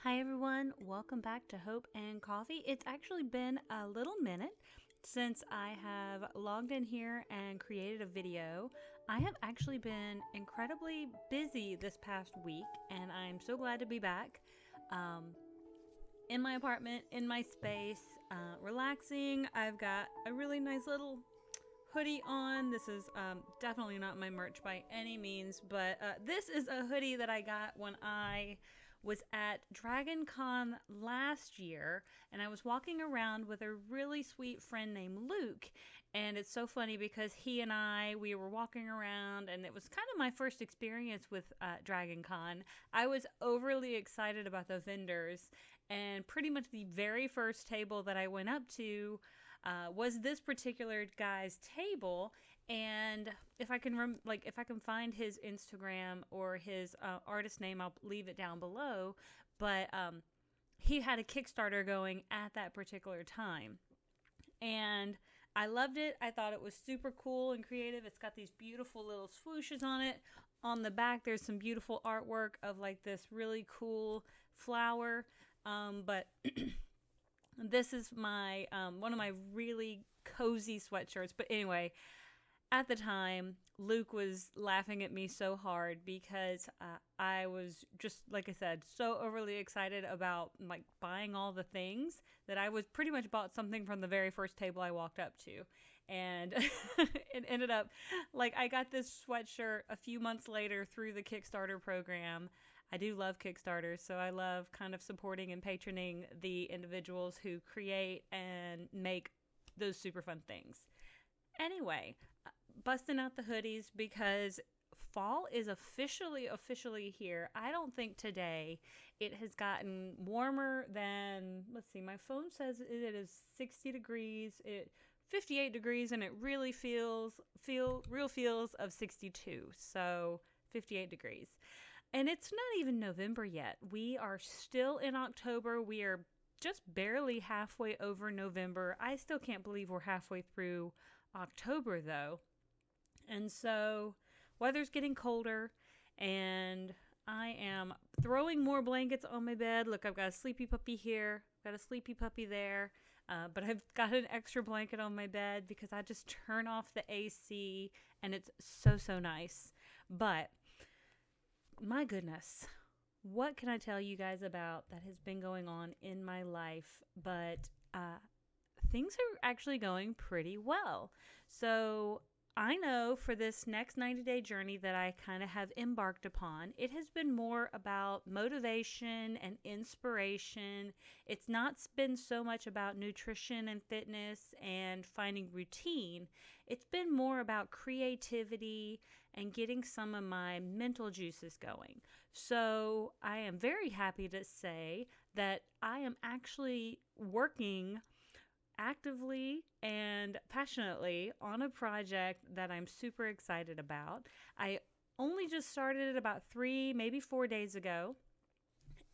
Hi everyone, welcome back to Hope and Coffee. It's actually been a little minute since I have logged in here and created a video. I have actually been incredibly busy this past week and I'm so glad to be back in my apartment, in my space, relaxing. I've got a really nice little hoodie on. This is definitely not my merch by any means, but this is a hoodie that I got when I was at Dragon Con last year, and I was walking around with a really sweet friend named Luke. And it's so funny because we were walking around, and it was kind of my first experience with Dragon Con. I was overly excited about the vendors, and pretty much the very first table that I went up to was this particular guy's table. And if I can if I can find his Instagram or his artist name, I'll leave it down below. But he had a Kickstarter going at that particular time, and I loved it. I thought it was super cool and creative. It's got these beautiful little swooshes on it. On the back, there's some beautiful artwork of like this really cool flower. But this is my one of my really cozy sweatshirts. But anyway, at the time, Luke was laughing at me so hard because I was just, like I said, so overly excited about like buying all the things that I was pretty much bought something from the very first table I walked up to. And it ended up like I got this sweatshirt a few months later through the Kickstarter program. I do love Kickstarter, so I love kind of supporting and patroning the individuals who create and make those super fun things. Anyway, busting out the hoodies because fall is officially here. I don't think today it has gotten warmer than, let's see, my phone says it is 60 degrees. 58 degrees, and it really feels of 62. So 58 degrees. And it's not even November yet. We are still in October. We are just barely halfway over November. I still can't believe we're halfway through October though. And so weather's getting colder, and I am throwing more blankets on my bed. Look, I've got a sleepy puppy here, got a sleepy puppy there, but I've got an extra blanket on my bed because I just turn off the AC and it's so nice. But my goodness, what can I tell you guys about that has been going on in my life? But things are actually going pretty well. So I know for this next 90-day journey that I kind of have embarked upon, it has been more about motivation and inspiration. It's not been so much about nutrition and fitness and finding routine. It's been more about creativity and getting some of my mental juices going. So I am very happy to say that I am actually working actively and passionately on a project that I'm super excited about. I only just started it about 3, maybe 4 days ago.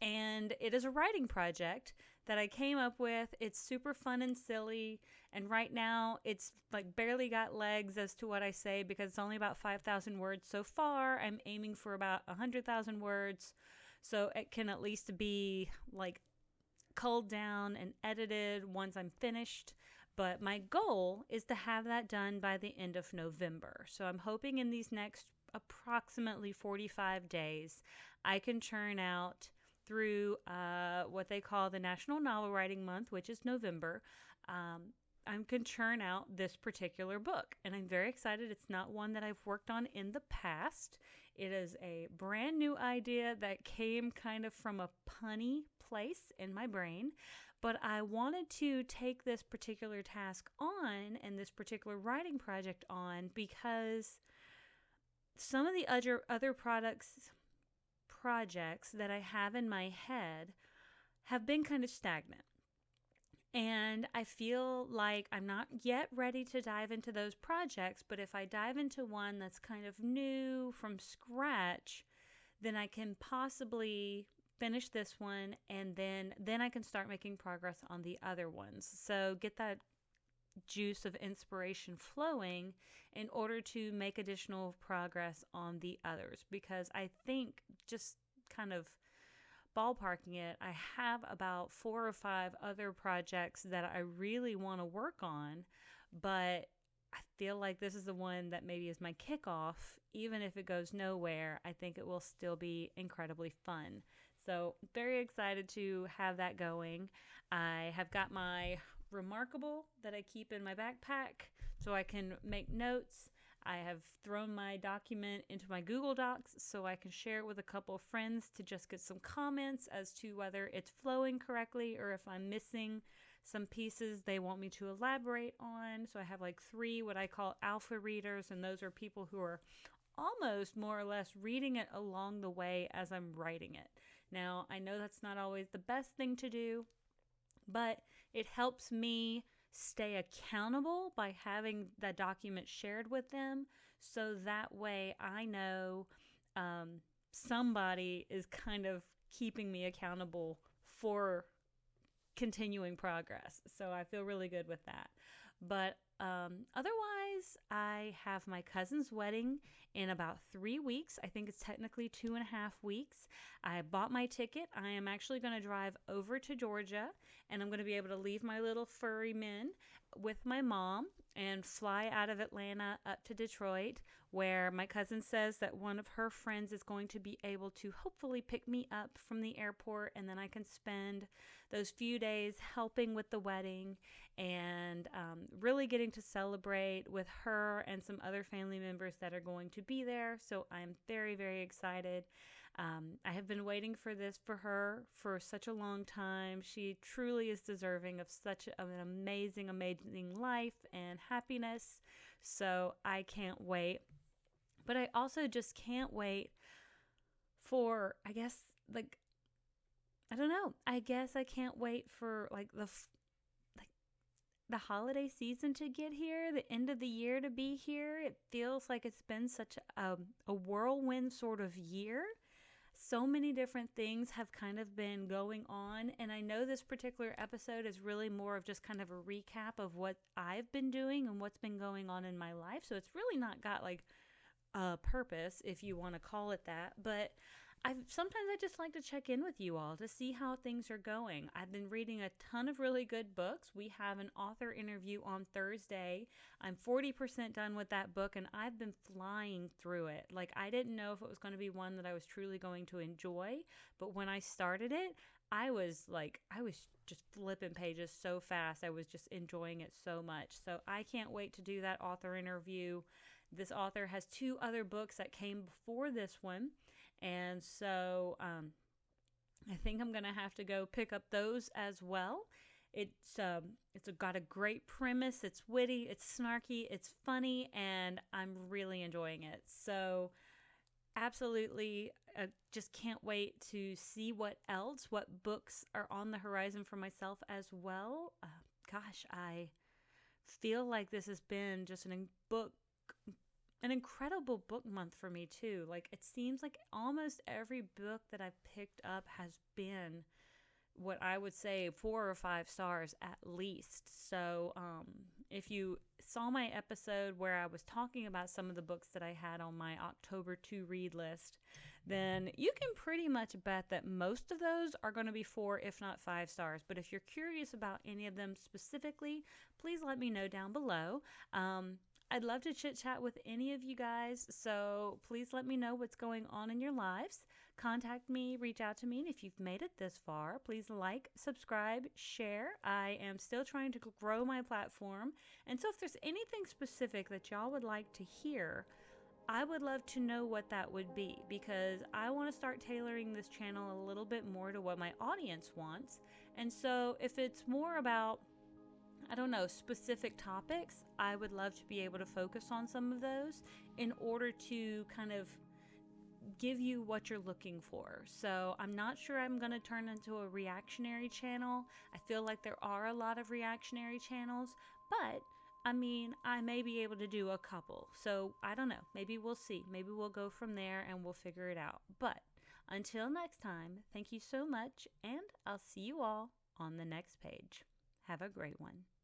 And it is a writing project that I came up with. It's super fun and silly. And right now it's like barely got legs as to what I say because it's only about 5,000 words so far. I'm aiming for about 100,000 words. So it can at least be like culled down and edited once I'm finished. But my goal is to have that done by the end of November. So I'm hoping in these next approximately 45 days, I can churn out through what they call the National Novel Writing Month, which is November. I can churn out this particular book, and I'm very excited. It's not one that I've worked on in the past. It is a brand new idea that came kind of from a punny place in my brain, but I wanted to take this particular task on and this particular writing project on because some of the other projects that I have in my head have been kind of stagnant. And I feel like I'm not yet ready to dive into those projects, but if I dive into one that's kind of new from scratch, then I can possibly finish this one, and then I can start making progress on the other ones. So get that juice of inspiration flowing in order to make additional progress on the others, because I think just kind of ballparking it, I have about 4 or 5 other projects that I really want to work on, but I feel like this is the one that maybe is my kickoff. Even if it goes nowhere, I think it will still be incredibly fun. So, very excited to have that going. I have got my Remarkable that I keep in my backpack so I can make notes. I have thrown my document into my Google Docs so I can share it with a couple of friends to just get some comments as to whether it's flowing correctly or if I'm missing some pieces they want me to elaborate on. So I have like 3 what I call alpha readers, and those are people who are almost more or less reading it along the way as I'm writing it. Now, I know that's not always the best thing to do, but it helps me stay accountable by having that document shared with them, so that way I know somebody is kind of keeping me accountable for continuing progress. So I feel really good with that. But otherwise, I have my cousin's wedding in about 3 weeks. I think it's technically 2.5 weeks. I bought my ticket. I am actually going to drive over to Georgia, and I'm going to be able to leave my little furry men with my mom and fly out of Atlanta up to Detroit, where my cousin says that one of her friends is going to be able to hopefully pick me up from the airport, and then I can spend those few days helping with the wedding and really getting to celebrate with her and some other family members that are going to be there. So I'm very, very excited. I have been waiting for this for her for such a long time. She truly is deserving of such an amazing, amazing life and happiness. So I can't wait. But I also just can't wait for, I guess, like, I don't know. I guess I can't wait for like the holiday season to get here, the end of the year to be here. It feels like it's been such a whirlwind sort of year. So many different things have kind of been going on, and I know this particular episode is really more of just kind of a recap of what I've been doing and what's been going on in my life. So it's really not got like a purpose, if you want to call it that, but sometimes I just like to check in with you all to see how things are going. I've been reading a ton of really good books. We have an author interview on Thursday. I'm 40% done with that book, and I've been flying through it. Like, I didn't know if it was going to be one that I was truly going to enjoy, but when I started it, I was just flipping pages so fast. I was just enjoying it so much. So I can't wait to do that author interview. This author has 2 other books that came before this one. And so I think I'm going to have to go pick up those as well. It's got a great premise. It's witty, it's snarky, it's funny, and I'm really enjoying it. So absolutely, just can't wait to see what books are on the horizon for myself as well. Gosh, I feel like this has been just an incredible book month for me too. Like, it seems like almost every book that I've picked up has been what I would say 4 or 5 stars at least. So if you saw my episode where I was talking about some of the books that I had on my October to read list, then you can pretty much bet that most of those are going to be 4, if not 5 stars. But if you're curious about any of them specifically, please let me know down below. I'd love to chit chat with any of you guys, so please let me know what's going on in your lives. Contact me, reach out to me, and if you've made it this far, please like, subscribe, share. I am still trying to grow my platform, and so if there's anything specific that y'all would like to hear, I would love to know what that would be, because I want to start tailoring this channel a little bit more to what my audience wants. And so if it's more about, I don't know, specific topics, I would love to be able to focus on some of those in order to kind of give you what you're looking for. So I'm not sure I'm going to turn into a reactionary channel. I feel like there are a lot of reactionary channels, but I mean, I may be able to do a couple. So I don't know. Maybe we'll see. Maybe we'll go from there and we'll figure it out. But until next time, thank you so much, and I'll see you all on the next page. Have a great one.